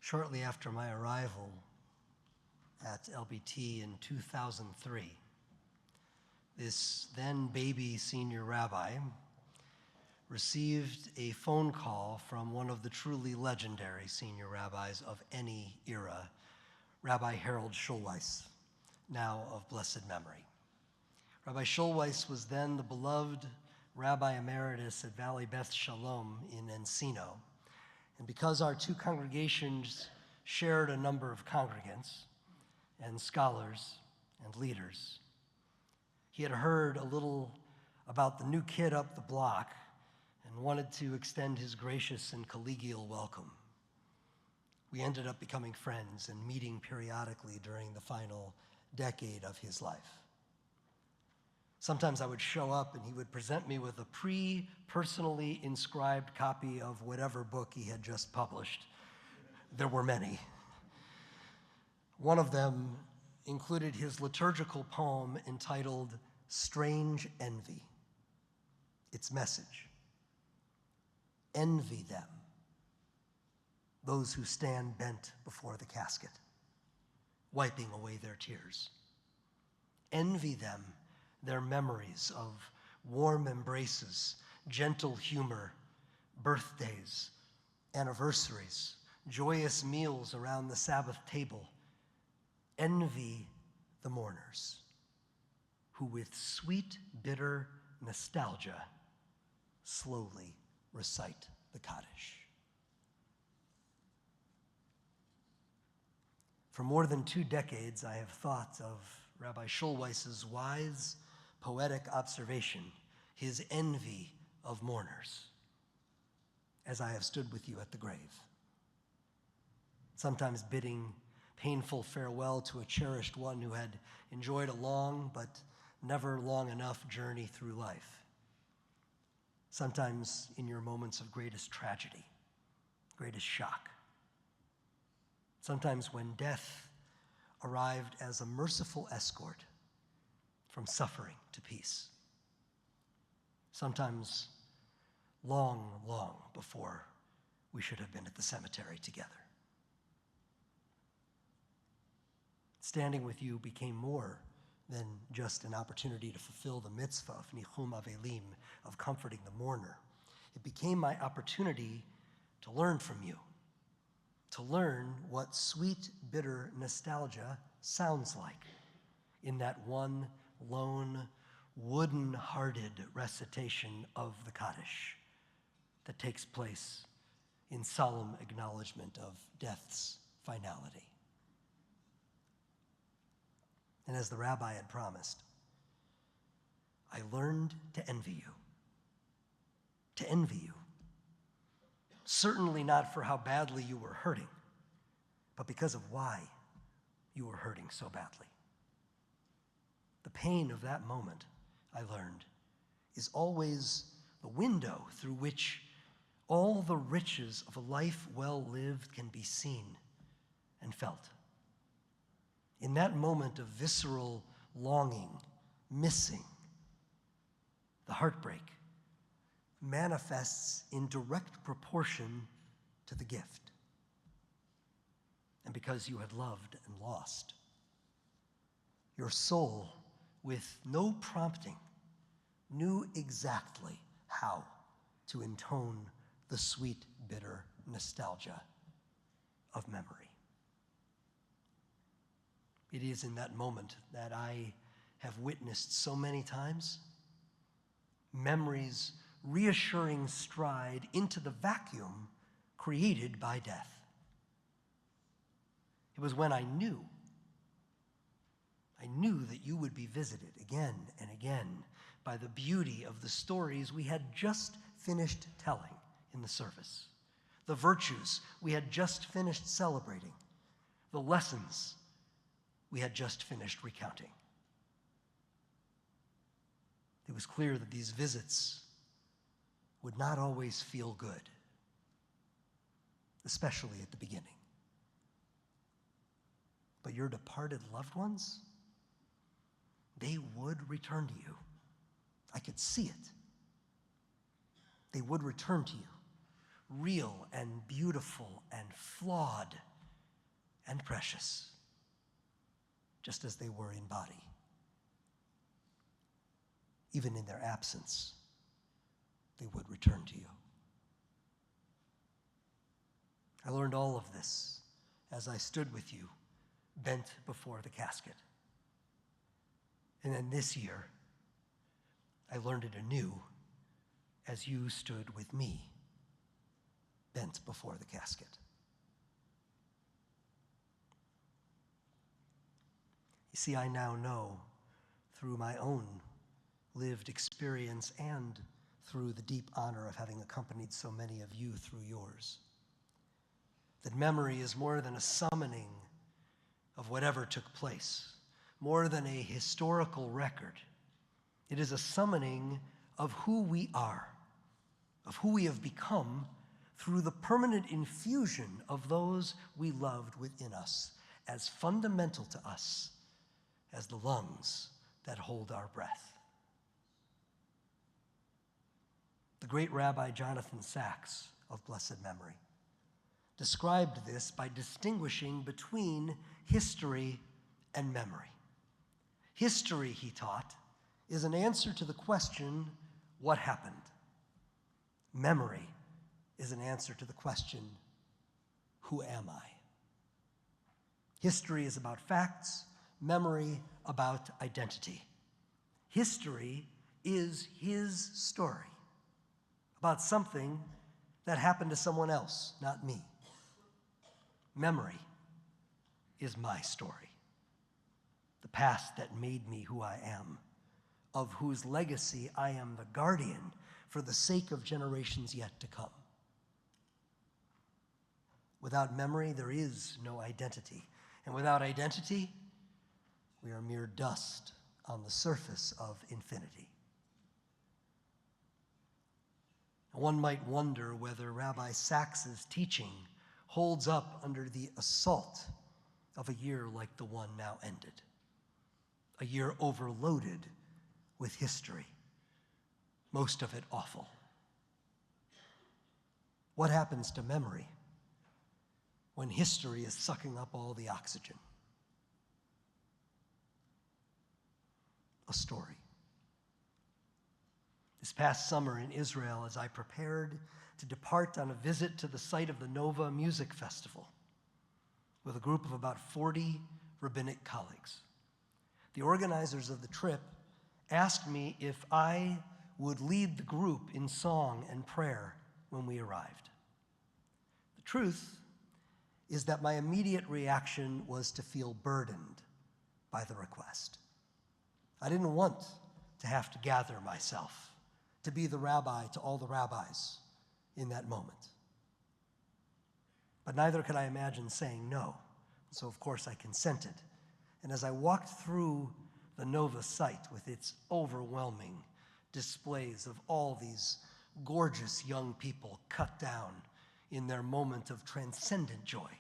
Shortly after my arrival at LBT in 2003, this then baby senior rabbi received a phone call from one of the truly legendary senior rabbis of any era, Rabbi Harold Schulweis, now of blessed memory. Rabbi Schulweis was then the beloved Rabbi Emeritus at Valley Beth Shalom in Encino. And because our two congregations shared a number of congregants and scholars and leaders, he had heard a little about the new kid up the block and wanted to extend his gracious and collegial welcome. We ended up becoming friends and meeting periodically during the final decade of his life. Sometimes I would show up and he would present me with a personally inscribed copy of whatever book he had just published. There were many. One of them included his liturgical poem entitled Strange Envy. Its message: envy them, those who stand bent before the casket, wiping away their tears. Envy them their memories of warm embraces, gentle humor, birthdays, anniversaries, joyous meals around the Sabbath table. Envy the mourners who with sweet, bitter nostalgia slowly recite the Kaddish. For more than 2 decades, I have thought of Rabbi Schulweis's wise, poetic observation, his envy of mourners, as I have stood with you at the grave, sometimes bidding painful farewell to a cherished one who had enjoyed a long but never long enough journey through life, sometimes in your moments of greatest tragedy, greatest shock, sometimes when death arrived as a merciful escort from suffering to peace, sometimes long, long before we should have been at the cemetery together. Standing with you became more than just an opportunity to fulfill the mitzvah of Nichum Avelim, of comforting the mourner. It became my opportunity to learn from you, to learn what sweet, bitter nostalgia sounds like in that one lone, wooden-hearted recitation of the Kaddish that takes place in solemn acknowledgement of death's finality. And as the rabbi had promised, I learned to envy you. To envy you. Certainly not for how badly you were hurting, but because of why you were hurting so badly. The pain of that moment, I learned, is always the window through which all the riches of a life well lived can be seen and felt. In that moment of visceral longing, missing, the heartbreak manifests in direct proportion to the gift. And because you had loved and lost, your soul, with no prompting, knew exactly how to intone the sweet, bitter nostalgia of memory. It is in that moment that I have witnessed so many times memory's reassuring stride into the vacuum created by death. It was when I knew that you would be visited again and again by the beauty of the stories we had just finished telling in the service, the virtues we had just finished celebrating, the lessons we had just finished recounting. It was clear that these visits would not always feel good, especially at the beginning. But your departed loved ones, they would return to you. I could see it. They would return to you, real and beautiful and flawed and precious, just as they were in body. Even in their absence, they would return to you. I learned all of this as I stood with you, bent before the casket. And then this year, I learned it anew as you stood with me, bent before the casket. You see, I now know through my own lived experience and through the deep honor of having accompanied so many of you through yours, that memory is more than a summoning of whatever took place, more than a historical record. It is a summoning of who we are, of who we have become through the permanent infusion of those we loved within us, as fundamental to us as the lungs that hold our breath. The great Rabbi Jonathan Sacks, of blessed memory, described this by distinguishing between history and memory. History, he taught, is an answer to the question, what happened? Memory is an answer to the question, who am I? History is about facts, memory about identity. History is his story about something that happened to someone else, not me. Memory is my story, the past that made me who I am, of whose legacy I am the guardian for the sake of generations yet to come. Without memory, there is no identity. And without identity, we are mere dust on the surface of infinity. One might wonder whether Rabbi Sacks's teaching holds up under the assault of a year like the one now ended, a year overloaded with history, most of it awful. What happens to memory when history is sucking up all the oxygen? A story. This past summer in Israel, as I prepared to depart on a visit to the site of the Nova Music Festival with a group of about 40 rabbinic colleagues, the organizers of the trip asked me if I would lead the group in song and prayer when we arrived. The truth is that my immediate reaction was to feel burdened by the request. I didn't want to have to gather myself to be the rabbi to all the rabbis in that moment. But neither could I imagine saying no. So of course I consented. And as I walked through the Nova site with its overwhelming displays of all these gorgeous young people cut down in their moment of transcendent joy,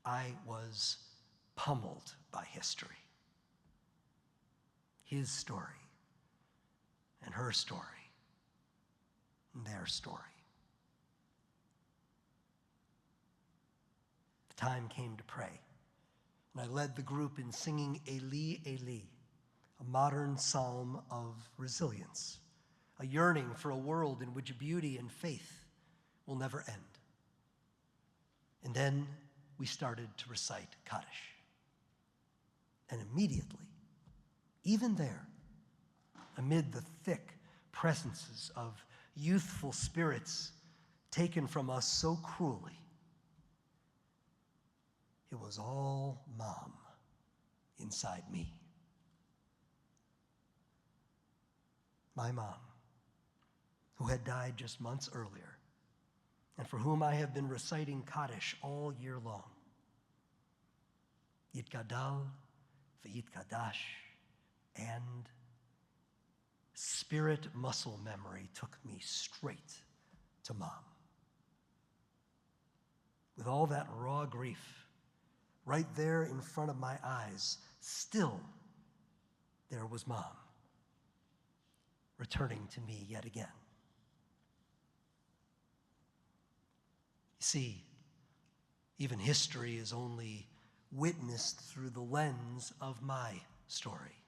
I was pummeled by history. His story and her story and their story. The time came to pray, and I led the group in singing Eli, Eli, a modern psalm of resilience, a yearning for a world in which beauty and faith will never end. And then we started to recite Kaddish. And immediately, even there, amid the thick presences of youthful spirits taken from us so cruelly, it was all Mom inside me. My mom, who had died just months earlier, and for whom I have been reciting Kaddish all year long. Yitgadal v'yitkadash, and spirit muscle memory took me straight to Mom. With all that raw grief right there in front of my eyes, still there was Mom, returning to me yet again. You see, Even history is only witnessed through the lens of my story.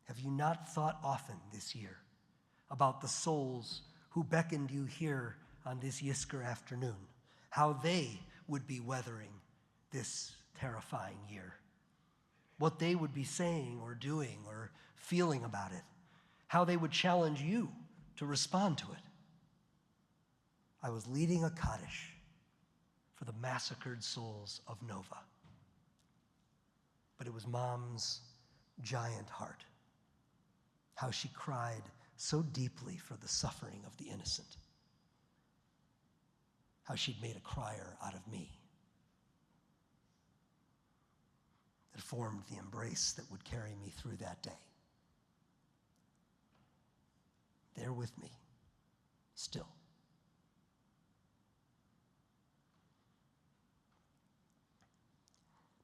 Have you not thought often this year about the souls who beckoned you here on this Yizkor afternoon, how they would be weathering this terrifying year, what they would be saying or doing or feeling about it, how they would challenge you to respond to it? I was leading a Kaddish for the massacred souls of Nova, but it was Mom's giant heart, how she cried so deeply for the suffering of the innocent, how she'd made a crier out of me, that formed the embrace that would carry me through that day. They're with me, still.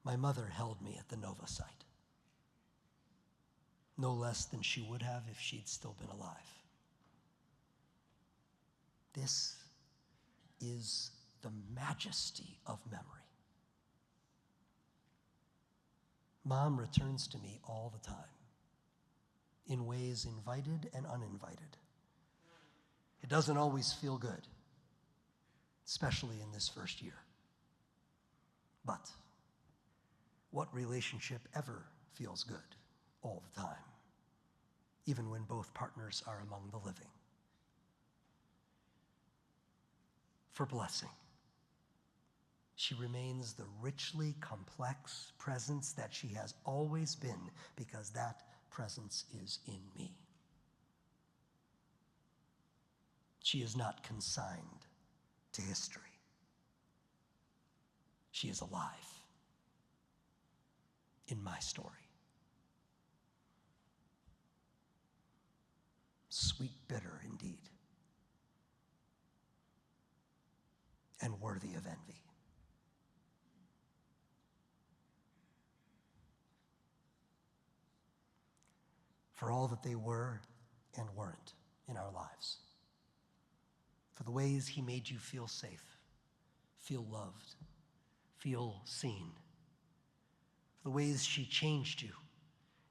My mother held me at the Nova site, no less than she would have if she'd still been alive. This is the majesty of memory. Mom returns to me all the time, in ways invited and uninvited. It doesn't always feel good, especially in this first year. But what relationship ever feels good all the time, even when both partners are among the living? For blessing, she remains the richly complex presence that she has always been, because that presence is in me. She is not consigned to history. She is alive in my story. Sweet bitter indeed, and worthy of envy. For all that they were and weren't in our lives, for the ways he made you feel safe, feel loved, feel seen, for the ways she changed you,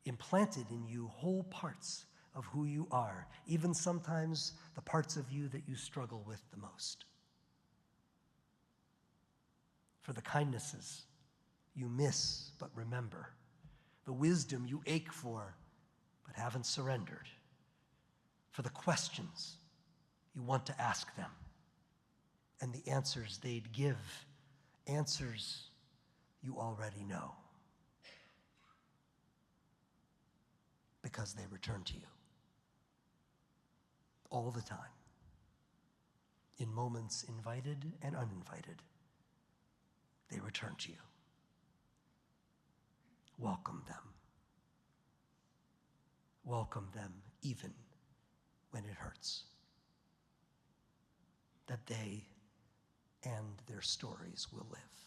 implanted in you whole parts of who you are, even sometimes the parts of you that you struggle with the most. For the kindnesses you miss but remember, the wisdom you ache for but haven't surrendered, for the questions you want to ask them, and the answers they'd give, answers you already know, because they return to you all the time, in moments invited and uninvited. They return to you. Welcome them. Welcome them even when it hurts, that they and their stories will live.